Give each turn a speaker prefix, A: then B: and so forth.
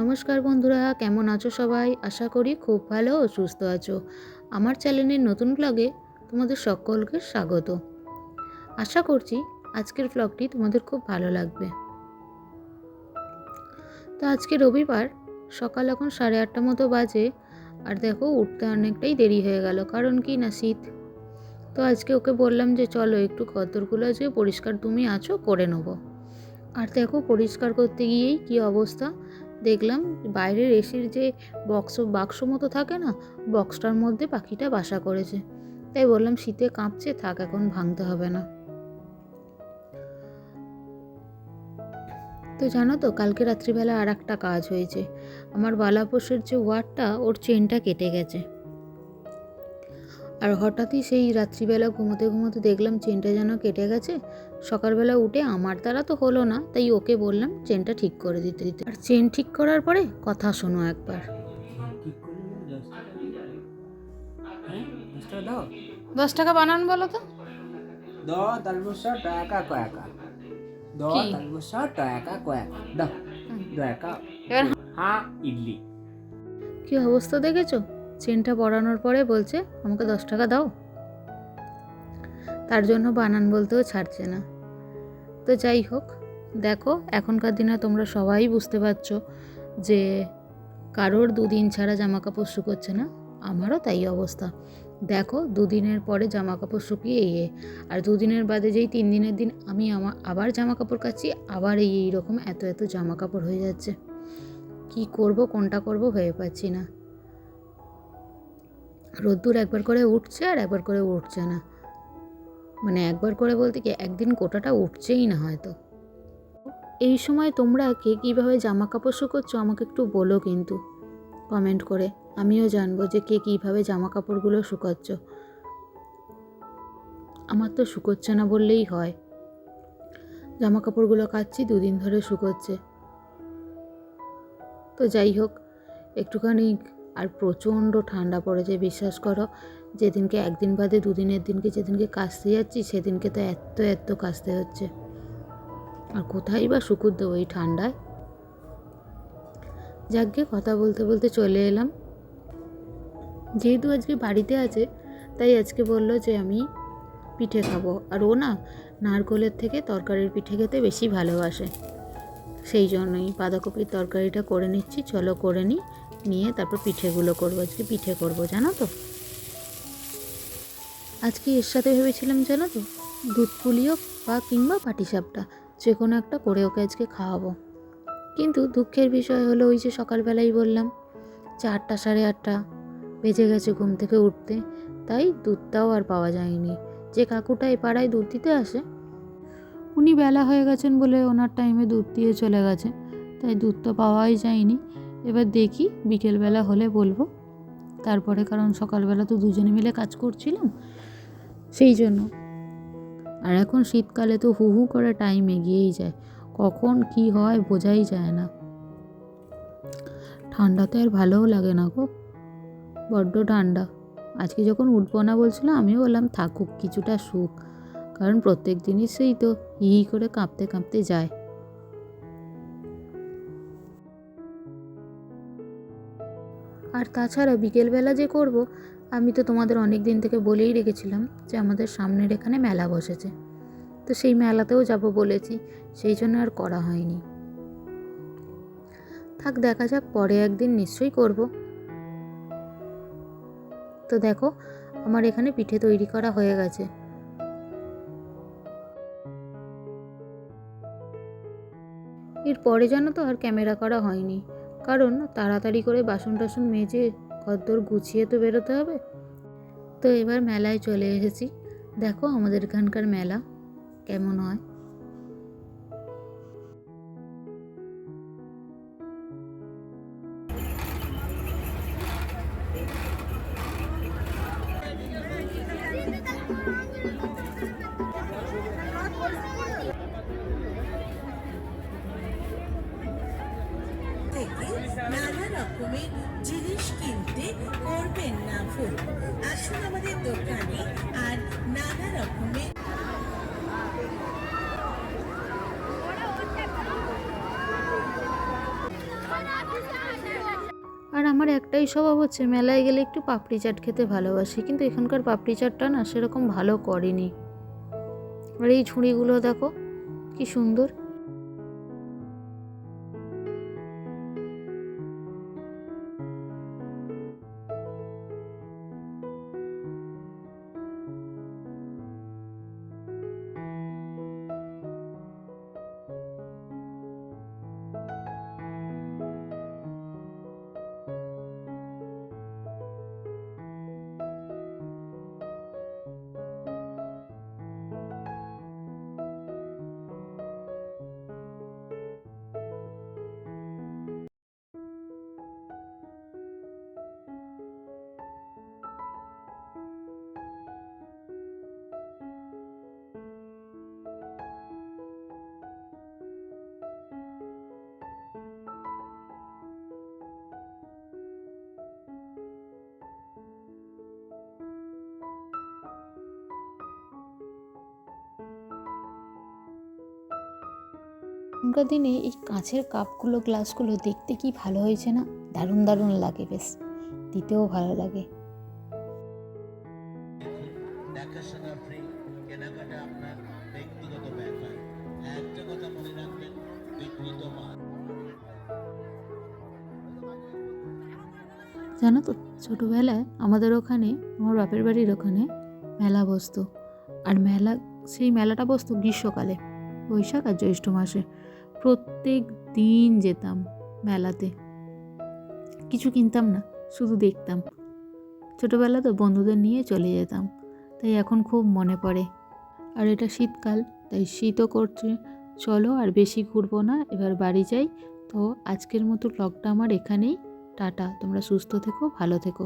A: নমস্কার বন্ধুরা, কেমন আছো সবাই? আশা করি খুব ভালো ও সুস্থ আছো। আমার চ্যানেলের নতুন ব্লগে তোমাদের সকলকে স্বাগত। আশা করছি আজকের ব্লগটি তোমাদের খুব ভালো লাগবে। তো আজকে রবিবার, সকাল এখন 8:30 মতো বাজে। আর দেখো উঠতে অনেকটাই দেরি হয়ে গেল, কারণ কি না শীত। তো আজকে ওকে বললাম যে চলো একটু ঘরদোরগুলো আজকে পরিষ্কার তুমি আছো করে নেবো। আর দেখো পরিষ্কার করতে গিয়েই কি অবস্থা দেখলাম, বাইরের এসির যে বাক্স মতো থাকে না, বক্সটার মধ্যে পাখিটা বাসা করেছে। তাই বললাম শীতে কাঁপছে, থাক এখন ভাঙতে হবে না। তো জানো তো, কালকে রাত্রিবেলা আর একটা কাজ হয়েছে। আমার বালাপোষের যে ওয়ারটা, ওর চেনটা কেটে গেছে। আর হঠাৎই সেই রাত্রিবেলা ঘুমোতে ঘুমোতে দেখলাম চেনটা যেন কেটে গেছে। সকালবেলা উঠে আমার দ্বারা তো হলো না, তাই ওকে বললাম চেনটা ঠিক করে দিতে। আর চেন ঠিক করার পরে কথা শোনো একবার। 10 টাকা বানান বলো তো।
B: ইডলি
A: কি অবস্থা দেখেছো? চেনটা পরানোর পরে বলছে আমাকে 10 টাকা দাও। তার জন্য বানান বলতেও ছাড়ছে না। তো যাই হোক, দেখো এখনকার দিনে তোমরা সবাই বুঝতে পারছো যে কারোর দুদিন ছাড়া জামা কাপড় শুকোচ্ছে না। আমারও তাই অবস্থা। দেখো দুদিনের পরে জামা কাপড় শুকিয়ে আর দুদিনের বাদে যেই 3 দিনের দিন আমি আবার জামা কাপড় কাচ্ছি, আবার এইরকম এত এত জামা কাপড় হয়ে যাচ্ছে। কি করব, কোনটা করব ভেবে পাচ্ছি না। রোদ্দুর একবার করে উঠছে আর একবার করে উঠছে না। মানে একবার করে বলতে কি, একদিন গোটাটা উঠছেই না হয়তো। এই সময় তোমরা কে কীভাবে জামা কাপড় শুকোচ্ছ আমাকে একটু বলো কিন্তু কমেন্ট করে। আমিও জানবো যে কে কীভাবে জামা কাপড়গুলো শুকাচ্ছ। আমার তো শুকোচ্ছে না বললেই হয়। জামা কাপড়গুলো কাচ্ছি, 2 দিন ধরে শুকোচ্ছে। তো যাই হোক, একটুখানি আর প্রচণ্ড ঠান্ডা পড়েছে, বিশ্বাস করো। যেদিনকে একদিন বাদে 2 দিনের দিনকে যেদিনকে কাচতে যাচ্ছি, সেদিনকে তো এত কাচতে হচ্ছে। আর কোথায় বা শুকুর দেবো এই ঠান্ডায়। যাকগে, কথা বলতে বলতে চলে এলাম। যেহেতু আজকে বাড়িতে আছে, তাই আজকে বললো যে আমি পিঠে খাবো। আর ও না নারকোলের থেকে তরকারির পিঠে খেতে বেশি ভালোবাসে। সেই জন্যই বাঁধাকপির তরকারিটা করে নিচ্ছি। চলো করে নিয়ে তারপর পিঠেগুলো করবো। আজকে পিঠে করবো জানো তো। আজকে এর সাথে ভেবেছিলাম জানো তো, দুধ পুলিও কিংবা পাটিসাপটা যে কোনো একটা করে ওকে আজকে খাওয়াবো। কিন্তু দুঃখের বিষয় হলো, ওই যে সকালবেলাই বললাম 8টা 8:30 বেজে গেছে ঘুম থেকে উঠতে, তাই দুধটাও আর পাওয়া যায়নি। যে কাকুটা এই পাড়ায় দুধ দিতে আসে, উনি বেলা হয়ে গেছেন বলে ওনার টাইমে দুধ দিয়ে চলে গেছে, তাই দুধ তো পাওয়াই যায়নি। এবার দেখি বিকেলবেলা হলে বলবো। তারপরে কারণ সকালবেলা তো দুজনে মিলে কাজ করছিলাম, সেই জন্য। আর এখন শীতকালে তো হু হু করে টাইম এগিয়েই যায়, কখন কি হয় বোঝাই যায় না। ঠান্ডাতে আর ভালোও লাগে না গো, বড্ড ঠান্ডা। আজকে যখন উঠবো না বলছিলাম, আমিও বললাম থাকুক কিছুটা সুখ, কারণ প্রত্যেক দিনই সেই তো হি করে কাঁপতে কাঁপতে যায়। আর তাছাড়া বিকেলবেলা যে করব, আমি তো তোমাদের অনেক দিন থেকে বলেই রেখেছিলাম যে আমাদের সামনের এখানে মেলা বসেছে। তো সেই মেলাতেও যাব বলেছি, সেই জন্য আর করা হয়নি। থাক, দেখা যাক, পরে একদিন নিশ্চয়ই করব। তো দেখো আমার এখানে পিঠে তৈরি করা হয়ে গেছে। এরপরে জানো তো আর ক্যামেরা করা হয়নি, কারণ তাড়াতাড়ি করে বাসন টাসন মেজে ঘরদোর গুছিয়ে তো বেরোতে হবে। তো এবার মেলায় চলে এসেছি। দেখো আমাদের এখানকার মেলা কেমন হয়।
C: নানা রকমের জিনিস কিনতে করবেন না ভুল। আসুন আমাদের দোকানে আর নানা রকমের
D: What
A: আমার একটাই স্বভাব হচ্ছে মেলায় গেলে একটু পাপড়ি চাট খেতে ভালোবাসি, কিন্তু এখানকার পাপড়ি চাটটা না সেরকম ভালো করেনি। আর এই ঝুড়িগুলো দেখো কি সুন্দর। এখনকার দিনে এই কাঁচের কাপগুলো, গ্লাসগুলো দেখতে কি ভালো হয়েছে না? দারুণ দারুণ লাগে, বেশ দিতেও ভালো লাগে।
B: দেখাশোনা ফ্রি, কেনাকাটা আপনার ব্যক্তিগত ব্যাপার। একটা কথা মনে রাখবেন, বিকৃত মাল।
A: জানো তো, ছোটোবেলায় আমাদের ওখানে, আমার বাপের বাড়ির ওখানে মেলা বসতো। আর সেই মেলাটা বসতো গ্রীষ্মকালে, বৈশাখ আর জ্যৈষ্ঠ মাসে। প্রত্যেক দিন যেতাম মেলাতে, কিছু কিনতাম না, শুধু দেখতাম। ছোটোবেলা তো বন্ধুদের নিয়ে চলে যেতাম, তাই এখন খুব মনে পড়ে। আর এটা শীতকাল, তাই শীতও করছে। চলো আর বেশি ঘুরবো না, এবার বাড়ি যাই। তো আজকের মতো ব্লগটা আমার এখানেই। টাটা, তোমরা সুস্থ থেকো, ভালো থেকো।